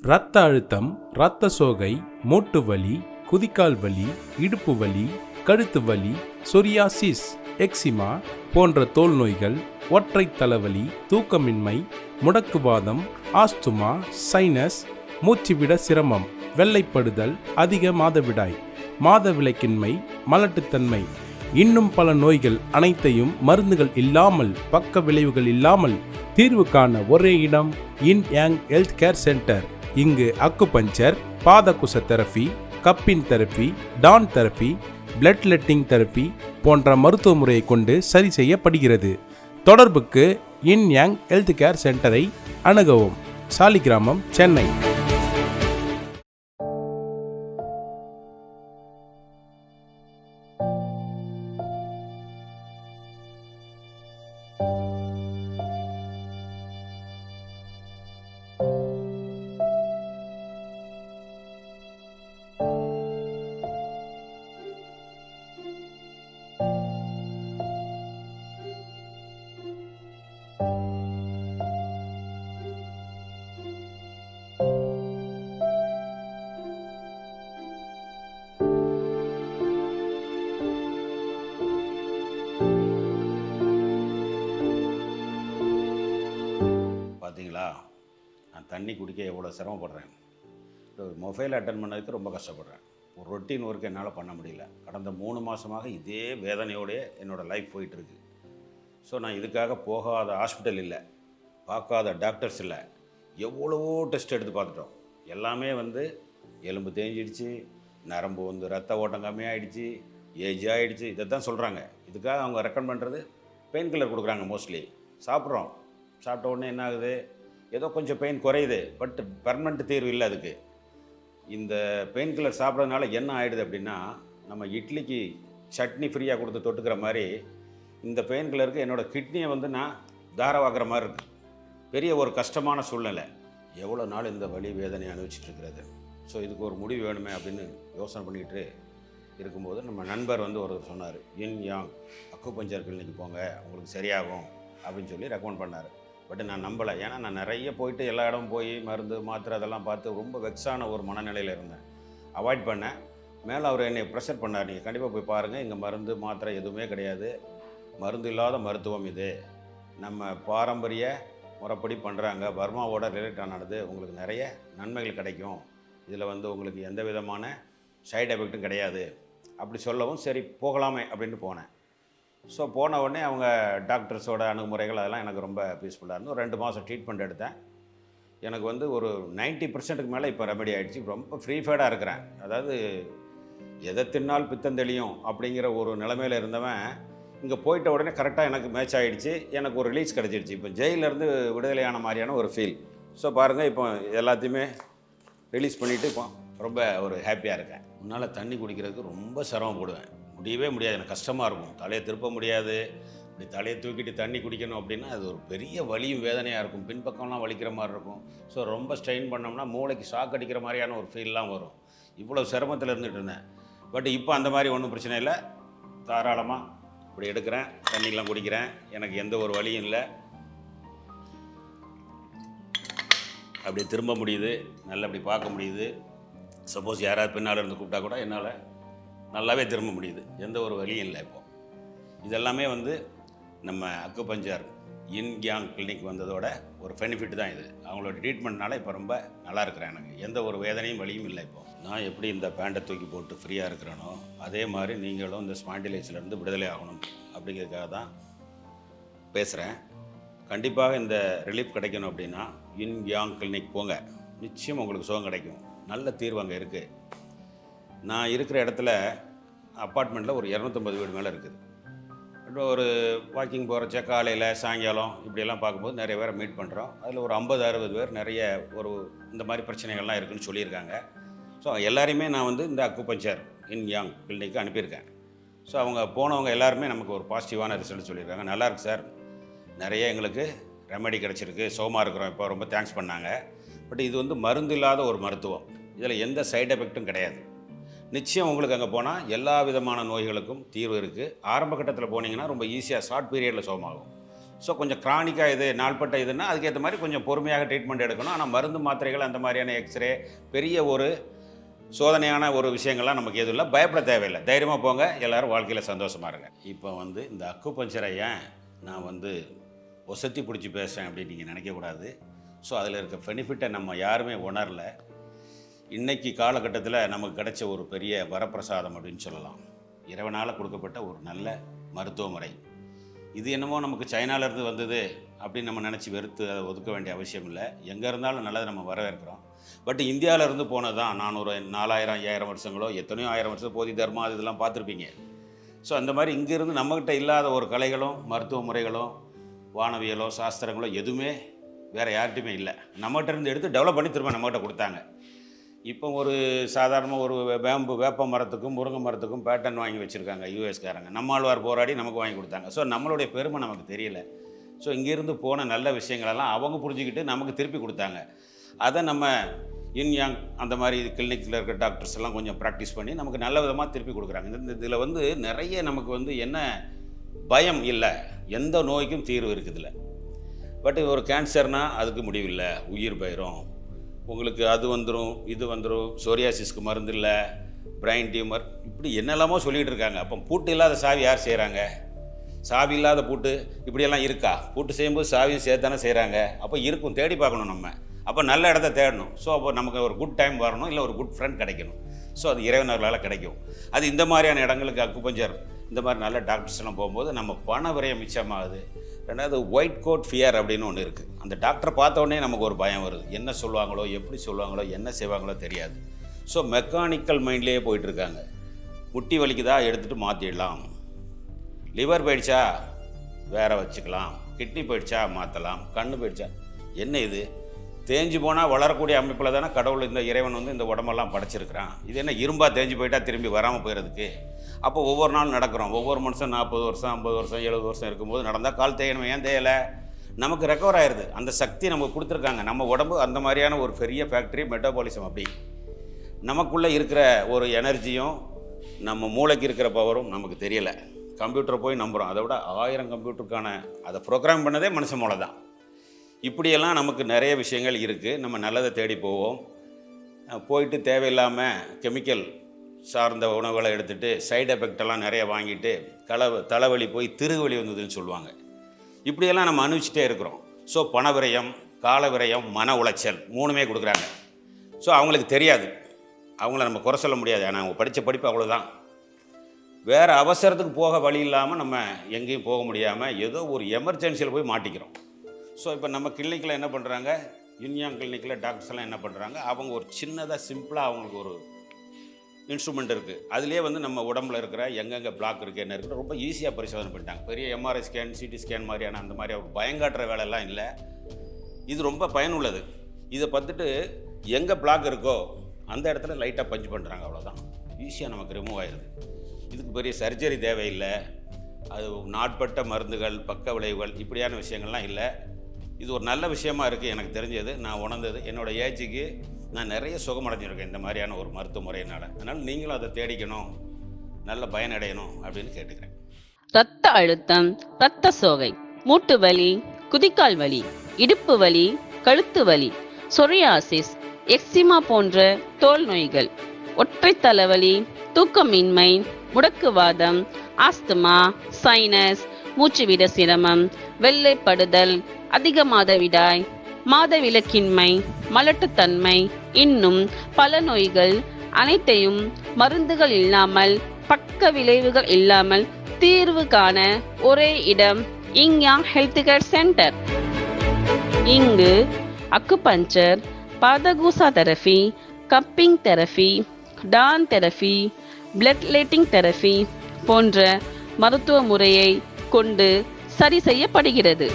இரத்த அழுத்தம், இரத்த சோகை, மூட்டு வலி, குதிகால் வலி, இடுப்பு வலி, கழுத்து வலி, சொரியாசிஸ், எக்ஸிமா போன்ற தோல் நோய்கள், ஒற்றை தலைவலி, தூக்கமின்மை, முடக்குவாதம், ஆஸ்துமா, சைனஸ், மூச்சுவிட சிரமம், வெள்ளைப்படுதல், அதிக மாதவிடாய், மாதவிலக்கின்மை, மலட்டுத்தன்மை, இன்னும் பல நோய்கள் அனைத்தையும் மருந்துகள் இல்லாமல், பக்க விளைவுகள் இல்லாமல் தீர்வு காண ஒரே இடம் yin yang health care centre. இங்கு அக்குபஞ்சர், பாதகுச தெரபி, கப்பின் தெரபி, டான் தெரபி, பிளட் லெட்டிங் தெரபி போன்ற மருத்துவ முறையை கொண்டு சரி செய்யப்படுகிறது. தொடர்புக்கு yin yang ஹெல்த் கேர் சென்டரை அணுகவும். சாலிகிராமம், சென்னை. பார்த்தீங்களா, நான் தண்ணி குடிக்க எவ்வளோ சிரமப்படுறேன். மொபைல் அட்டன் பண்ணதுக்கு ரொம்ப கஷ்டப்படுறேன். ஒரு ரொட்டீன் ஒர்க் என்னால் பண்ண முடியல. கடந்த 3 மாதமாக இதே வேதனையோடைய என்னோடய லைஃப் போயிட்டுருக்கு. ஸோ நான் இதுக்காக போகாத ஹாஸ்பிட்டல் இல்லை, பார்க்காத டாக்டர்ஸ் இல்லை, எவ்வளவோ டெஸ்ட் எடுத்து பார்த்துட்டோம். எல்லாமே எலும்பு தேஞ்சிடுச்சு, நரம்பு ரத்த ஓட்டம் கம்மியாகிடுச்சு, ஏஜ் ஆகிடுச்சு, இதை தான் சொல்கிறாங்க. இதுக்காக அவங்க ரெக்கமெண்ட் பண்ணுறது பெயின் கில்லர் கொடுக்குறாங்க. மோஸ்ட்லி சாப்பிட்றோம். சாப்பிட்ட உடனே என்ன ஆகுது, ஏதோ கொஞ்சம் பெயின் குறையுது, பட் பெர்மனெண்ட் தீர்வு இல்லை அதுக்கு. இந்த பெயின் கில்லர் சாப்பிட்றதுனால என்ன ஆகிடுது அப்படின்னா, நம்ம இட்லிக்கு சட்னி ஃப்ரீயாக கொடுத்து தொட்டுக்கிற மாதிரி இந்த பெயின் கில்லருக்கு என்னோடய கிட்னியை நான் தாரவாக்குற மாதிரி இருக்குது. பெரிய ஒரு கஷ்டமான சூழ்நிலை. எவ்வளோ நாள் இந்த வலி வேதனை அனுபவிச்சுட்டு இருக்கிறது. ஸோ இதுக்கு ஒரு முடிவு வேணுமே அப்படின்னு யோசனை பண்ணிக்கிட்டு இருக்கும்போது நம்ம நண்பர் ஒருத்தர் சொன்னார், yin yang அக்குபஞ்சர் கிளினிக்கு போங்க, உங்களுக்கு சரியாகும் அப்படின்னு சொல்லி ரெக்கமெண்ட் பண்ணார். பட் நான் நம்பலை. ஏன்னா நான் நிறைய போயிட்டு எல்லா இடமும் போய் மருந்து மாத்திரை அதெல்லாம் பார்த்து ரொம்ப வெக்ஸான ஒரு மனநிலையில் இருந்தேன். அவாய்ட் பண்ணேன். மேலே அவர் என்னை ப்ரெஷர் பண்ணார், நீங்கள் கண்டிப்பாக போய் பாருங்கள், இங்கே மருந்து மாத்திரை எதுவுமே கிடையாது, மருந்து இல்லாத மருத்துவம் இது, நம்ம பாரம்பரிய முறைப்படி பண்ணுறாங்க, பர்மாவோட ரிலேட் ஆனது, உங்களுக்கு நிறைய நன்மைகள் கிடைக்கும், இதில் உங்களுக்கு எந்த விதமான சைடு எஃபெக்ட்டும் கிடையாது அப்படி சொல்லவும் சரி போகலாமே அப்படின்ட்டு போனேன். ஸோ போன உடனே அவங்க டாக்டர்ஸோட அணுகுமுறைகள் அதெல்லாம் எனக்கு ரொம்ப பீஸ்ஃபுல்லாக இருந்து ஒரு 2 மாதம் ட்ரீட்மெண்ட் எடுத்தேன். எனக்கு ஒரு 90%க்கு மேலே இப்போ ரெமெடி ஆகிடுச்சு. ரொம்ப ஃப்ரீ ஃபைடாக இருக்கிறேன். அதாவது எதை தின்னால் பித்தம் தெளியும் அப்படிங்கிற ஒரு நிலைமையில் இருந்தவன் இங்கே போயிட்ட உடனே கரெக்டாக எனக்கு மேட்ச் ஆகிடுச்சு. எனக்கு ஒரு ரிலீஸ் கிடச்சிருச்சு. இப்போ ஜெயிலேருந்து விடுதலையான மாதிரியான ஒரு ஃபீல். ஸோ பாருங்கள், இப்போ எல்லாத்தையுமே ரிலீஸ் பண்ணிவிட்டு இப்போ ரொம்ப ஒரு ஹாப்பியாக இருக்கேன். முன்னால் தண்ணி குடிக்கிறதுக்கு ரொம்ப சிரமப்படுவேன். முடியவே முடியாது, எனக்கு கஷ்டமாக இருக்கும். தலையை திருப்ப முடியாது. இப்படி தலையை தூக்கிட்டு தண்ணி குடிக்கணும் அப்படின்னா அது ஒரு பெரிய வலியும் வேதனையாக இருக்கும். பின்பக்கம்லாம் வலிக்கிற மாதிரி இருக்கும். ஸோ ரொம்ப ஸ்ட்ரெயின் பண்ணோம்னா மூளைக்கு ஷாக் அடிக்கிற மாதிரியான ஒரு ஃபீல்லாம் வரும். இவ்வளோ சிரமத்தில் இருந்துகிட்டு இருந்தேன். பட் இப்போ அந்த மாதிரி ஒன்றும் பிரச்சனை இல்லை. தாராளமாக இப்படி எடுக்கிறேன், தண்ணிலாம் குடிக்கிறேன், எனக்கு எந்த ஒரு வலியும் இல்லை. அப்படி திரும்ப முடியுது, நல்லா அப்படி பார்க்க முடியுது. சப்போஸ் யாராவது பின்னால் இருந்து கூப்பிட்டா கூட என்னால் நல்லாவே திரும்ப முடியுது, எந்த ஒரு வலியும் இல்லை. இப்போது இதெல்லாமே நம்ம அக்குபஞ்சர் yin yang கிளினிக் வந்ததோட ஒரு பெனிஃபிட் தான் இது. அவங்களோட ட்ரீட்மெண்ட்னால இப்போ ரொம்ப நல்லா இருக்கிறேன். எனக்கு எந்த ஒரு வேதனையும் வலியும் இல்லை. இப்போது நான் எப்படி இந்த பேண்டை தூக்கி போட்டு ஃப்ரீயாக இருக்கிறேனோ அதே மாதிரி நீங்களும் இந்த ஸ்பாண்டிலைஸ்லேருந்து விடுதலை ஆகணும் அப்படிங்கிறதுக்காக தான் பேசுகிறேன். கண்டிப்பாக இந்த ரிலீஃப் கிடைக்கணும் அப்படின்னா yin yang கிளினிக் போங்க, நிச்சயம் உங்களுக்கு சுகம் கிடைக்கும். நல்ல தீர்வு அங்கே இருக்குது. நான் இருக்கிற இடத்துல அப்பார்ட்மெண்ட்டில் ஒரு 250 வீடு மேலே இருக்குது. ஒரு வாக்கிங் போகிறச்ச காலையில் சாயங்காலம் இப்படியெல்லாம் பார்க்கும்போது நிறைய பேரை மீட் பண்ணுறோம். அதில் ஒரு 50-60 பேர் நிறைய இந்த மாதிரி பிரச்சனைகள்லாம் இருக்குதுன்னு சொல்லியிருக்காங்க. ஸோ எல்லாரையுமே நான் இந்த அக்குபஞ்சர் yin yang கிளினிக்கு அனுப்பியிருக்கேன். ஸோ அவங்க போனவங்க எல்லாருமே நமக்கு ஒரு பாசிட்டிவான ரிசல்ட் சொல்லியிருக்காங்க. நல்லாயிருக்கு சார், நிறைய எங்களுக்கு ரெமெடி கிடச்சிருக்கு, சுகமாக இருக்கிறோம், இப்போ ரொம்ப தேங்க்ஸ் பண்ணாங்க. பட் இது மருந்து இல்லாத ஒரு மருத்துவம். இதில் எந்த சைடு எஃபெக்ட்டும் கிடையாது. நிச்சயம் உங்களுக்கு அங்கே போனால் எல்லா விதமான நோய்களுக்கும் தீர்வு இருக்குது. ஆரம்ப கட்டத்தில் போனீங்கன்னா ரொம்ப ஈஸியாக ஷார்ட் பீரியடில் சுகமாகும். ஸோ கொஞ்சம் க்ரானிக்காக இது நாள்பட்ட இதுன்னா அதுக்கேற்ற மாதிரி கொஞ்சம் பொறுமையாக ட்ரீட்மெண்ட் எடுக்கணும். ஆனால் மருந்து மாத்திரைகள் அந்த மாதிரியான எக்ஸ்ரே பெரிய ஒரு சோதனையான ஒரு விஷயங்கள்லாம் நமக்கு எதுவும் இல்லை. பயப்பட தேவையில்லை. தைரியமாக போங்க, எல்லோரும் வாழ்க்கையில் சந்தோஷமாக இருங்க. இப்போ இந்த அக்குபஞ்சரை ஏன் நான் ஒசத்தி பிடிச்சி பேசுகிறேன் அப்படின்னு நீங்கள் நினைக்கக்கூடாது. ஸோ அதில் இருக்க பெனிஃபிட்டை நம்ம யாருமே உணரல. இன்றைக்கி காலகட்டத்தில் நமக்கு கிடைச்ச ஒரு பெரிய வரப்பிரசாதம் அப்படின்னு சொல்லலாம். இறைவனால் கொடுக்கப்பட்ட ஒரு நல்ல மருத்துவ முறை. இது என்னமோ நமக்கு சைனாலேருந்து வந்தது அப்படின்னு நம்ம நினச்சி வெறுத்து அதை ஒதுக்க வேண்டிய அவசியம் இல்லை. எங்கே இருந்தாலும் நல்லதை நம்ம வரவேற்கிறோம். பட் இந்தியாவிலேருந்து போனது தான் 400 4000 5000 வருஷங்களோ எத்தனையோ 1000 வருஷம் போதி தர்மம் அது இதெல்லாம் பார்த்துருப்பீங்க. ஸோ அந்த மாதிரி இங்கேருந்து நம்மக்கிட்ட இல்லாத ஒரு கலைகளும் மருத்துவ முறைகளும் வானவியலோ சாஸ்திரங்களோ எதுவுமே வேறு யார்கிட்டையுமே இல்லை. நம்மகிட்ட இருந்து எடுத்து டெவலப் பண்ணி திரும்ப நம்மகிட்ட கொடுத்தாங்க. இப்போ ஒரு சாதாரணமாக ஒரு வேப்ப மரத்துக்கும் முருங்கை மரத்துக்கும் பேட்டன் வாங்கி வச்சுருக்காங்க யூஎஸ்காரங்க. நம்மாழ்வார் போராடி நமக்கு வாங்கி கொடுத்தாங்க. ஸோ நம்மளுடைய பெருமை நமக்கு தெரியல. ஸோ இங்கேருந்து போன நல்ல விஷயங்களெல்லாம் அவங்க புரிஞ்சுக்கிட்டு நமக்கு திருப்பி கொடுத்தாங்க. அதை நம்ம இன்யாங் அந்த மாதிரி கிளினிக்கில் இருக்கிற டாக்டர்ஸ் எல்லாம் கொஞ்சம் ப்ராக்டிஸ் பண்ணி நமக்கு நல்ல விதமாக திருப்பி கொடுக்குறாங்க. இந்த இதில் நிறைய நமக்கு என்ன பயம் இல்லை. எந்த நோய்க்கும் தீர்வு இருக்குதுல்ல. பட் ஒரு கேன்சர்னால் அதுக்கு முடிவில்லை, உயிர் போயிடும், உங்களுக்கு அது வந்துடும் இது வந்துடும், சோரியாசிஸ்க்கு மருந்து இல்லை, பிரைன் டியூமர், இப்படி என்னெல்லாமோ சொல்லிகிட்டு இருக்காங்க. அப்போ பூட்டு இல்லாத சாவி யார் செய்கிறாங்க? சாவி இல்லாத பூட்டு இப்படியெல்லாம் இருக்கா? பூட்டு செய்யும்போது சாவியும் சேர்த்தானே செய்கிறாங்க. அப்போ இருக்கும், தேடி பார்க்கணும் நம்ம. அப்போ நல்ல இடத்த தேடணும். ஸோ அப்போ நமக்கு ஒரு குட் டைம் வரணும், இல்லை ஒரு குட் ஃப்ரெண்ட் கிடைக்கணும். ஸோ அது இறைவனர்களால் கிடைக்கும். அது இந்த மாதிரியான இடங்களுக்கு அக்குபஞ்சர் இந்த மாதிரி நல்ல டாக்டர்ஸ் எல்லாம் போகும்போது நம்ம பண விரயம் மிச்சமாகுது. ரெண்டாவது ஒயிட் கோட் ஃபியர் அப்படின்னு ஒன்று இருக்குது. அந்த டாக்டரை பார்த்த உடனே நமக்கு ஒரு பயம் வருது. என்ன சொல்லுவாங்களோ, எப்படி சொல்லுவாங்களோ, என்ன செய்வாங்களோ தெரியாது. ஸோ மெக்கானிக்கல் மைண்ட்லேயே போயிட்டுருக்காங்க. முட்டி வலிக்குதா எடுத்துகிட்டு மாற்றிடலாம், லிவர் போயிடுச்சா வேறு வச்சுக்கலாம், கிட்னி போயிடுச்சா மாற்றலாம், கண்ணு போயிடுச்சா. என்ன இது தேஞ்சு போனால் வளரக்கூடிய அமைப்பில் தானே கடவுள் இந்த இறைவன் இந்த உடம்பெல்லாம் படைச்சிருக்கிறான். இது என்ன இரும்பாக தேஞ்சு போயிட்டால் திரும்பி வராமல் போயிடுறதுக்கு? அப்போ ஒவ்வொரு நாள் நடக்கிறோம். ஒவ்வொரு மனுஷன் 40 வருஷம் 50 வருஷம் 70 வருஷம் இருக்கும்போது நடந்தால் கால் தேயணும். ஏன் தேயலை? நமக்கு ரெக்கவர் ஆயிடுது. அந்த சக்தி நமக்கு கொடுத்துருக்காங்க. நம்ம உடம்பு அந்த மாதிரியான ஒரு பெரிய ஃபேக்ட்ரி, மெட்டபாலிசம். அப்படி நமக்குள்ளே இருக்கிற ஒரு எனர்ஜியும் நம்ம மூளைக்கு இருக்கிற பவரும் நமக்கு தெரியலை. கம்ப்யூட்டரை போய் நம்புகிறோம். அதை விட 1000 கம்ப்யூட்டருக்கான அதை ப்ரோக்ராம் பண்ணதே மனுஷன் மூளை தான். இப்படியெல்லாம் நமக்கு நிறைய விஷயங்கள் இருக்குது. நம்ம நல்லதை தேடி போவோம். போயிட்டு தேவையில்லாமல் கெமிக்கல் சார்ந்த உணவுகளை எடுத்துகிட்டு சைடு எஃபெக்டெல்லாம் நிறைய வாங்கிட்டு தலைவலி போய் திருவலி வந்ததுன்னு சொல்லுவாங்க. இப்படியெல்லாம் நம்ம அனுபவிச்சுட்டே இருக்கிறோம். ஸோ பண விரயம், கால விரயம், மன உளைச்சல் 3மே கொடுக்குறாங்க. ஸோ அவங்களுக்கு தெரியாது. அவங்கள நம்ம குறை சொல்ல முடியாது. ஆனால் அவங்க படித்த படிப்பு அவ்வளோதான். வேறு அவசரத்துக்கு போக வழி இல்லாமல் நம்ம எங்கேயும் போக முடியாமல் ஏதோ ஒரு எமர்ஜென்சியில் போய் மாட்டிக்கிறோம். ஸோ இப்போ நம்ம கிளினிக்கில் என்ன பண்ணுறாங்க, யுன்யாங் கிளினிக்கில் டாக்டர்ஸ் எல்லாம் என்ன பண்ணுறாங்க, அவங்க ஒரு சின்னதாக சிம்பிளாக அவங்களுக்கு ஒரு இன்ஸ்ட்ருமெண்ட் இருக்குது. அதுலேயே நம்ம உடம்புல இருக்கிற எங்கெங்கே பிளாக் இருக்குது என்ன இருக்குது ரொம்ப ஈஸியாக பரிசோதனை பண்ணிட்டாங்க. பெரிய எம்ஆர்ஐ ஸ்கேன், சிடி ஸ்கேன் மாதிரியான அந்த மாதிரி ஒரு பயங்காட்டுற வேலையெல்லாம் இல்லை. இது ரொம்ப பயனுள்ளது. இதை பார்த்துட்டு எங்கே பிளாக் இருக்கோ அந்த இடத்துல லைட்டாக பஞ்ச் பண்ணுறாங்க. அவ்வளோதான், ஈஸியாக நமக்கு ரிமூவ் ஆயிடுது. இதுக்கு பெரிய சர்ஜரி தேவையில்லை. அது நாட்பட்ட மருந்துகள், பக்க விளைவுகள் இப்படியான விஷயங்கள்லாம் இல்லை. இது ஒரு நல்ல விஷயமா இருக்குது. எனக்கு தெரிஞ்சது, நான் உணர்ந்தது. என்னோடய ஏஜுக்கு நான் நிறைய சுகமடைஞ்சிருக்கேன் இந்த மாதிரியான ஒரு மருத்துவ முறையினால். அதனால் நீங்களும் அதை தேடிக்கணும், நல்ல பயனடையணும் அப்படின்னு கேட்டுக்கிறேன். இரத்த அழுத்தம், இரத்த சோகை, மூட்டு வலி, குதிக்கால் வலி, இடுப்பு வலி, கழுத்து வலி, சொரியாசிஸ், எக்ஸிமா போன்ற தோல் நோய்கள், ஒற்றை தலைவலி, தூக்கமின்மை, முடக்குவாதம், ஆஸ்துமா, சைனஸ், மூச்சுவிட சிரமம், வெள்ளைப்படுதல், அதிக மாதவிடாய், மாதவிலக்கின்மை, மலட்டுத்தன்மை, இன்னும் பல நோய்கள் அனைத்தையும் மருந்துகள் இல்லாமல், பக்க விளைவுகள் இல்லாமல் தீர்வு காண ஒரே இடம் இன்யாங் ஹெல்த் கேர் சென்டர். இங்கு அக்குபஞ்சர், பாதகூசா தெரபி, கப்பிங் தெரபி, டான் தெரபி, பிளட் லேட்டிங் தெரபி போன்ற மருத்துவ முறையை கொண்டு சரி செய்யப்படுகிறது.